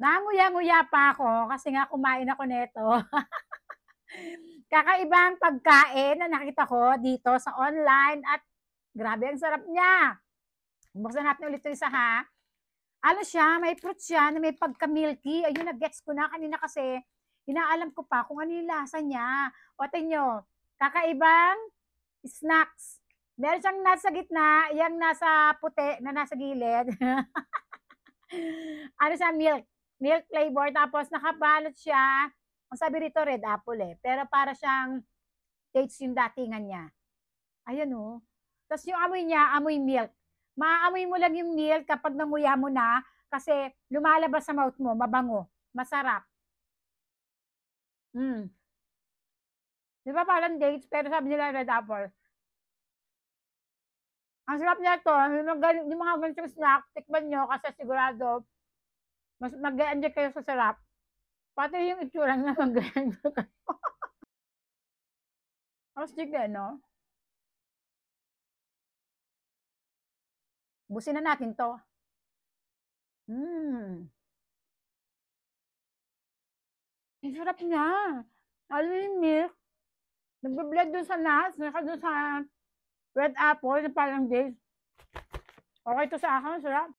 Nanguya-nguya pa ako kasi nga kumain ako nito. Kakaibang pagkain na nakita ko dito sa online at grabe ang sarap niya. Buksan natin ulit yung isa ha. Ano siya, may fruit siya na may pagka-milky. Ayun, na-gets ko na kanina kasi inaalam ko pa kung ano yung lasa niya. O nyo, kakaibang snacks. Meron siyang nasa gitna, yung nasa puti na nasa gilid. Ano siya, milk flavor. Tapos nakabalot siya. Ang sabi rito, red apple eh. Pero para siyang dates yung datingan niya. Ayan oh. Tapos yung amoy niya, amoy milk. Maaamoy mo lang yung milk kapag nanguya mo na kasi lumalabas sa mouth mo, mabango, masarap. Mm. Di ba parang dates, pero sabi nila red apple. Ang sarap niya to, yung mga ganitong snack, tikman nyo kasi sigurado, mas mag-enjoy kayo sa sarap. Pati yung itsura niya, mag-enjoy kayo. Ang stick din, no? Busin na natin to. Mm. Ang sarap niya. Alam yung milk, nagbe-blend dun sa nuts, naka dun sa red apple, na parang dates. Okay to sa akin, sarap.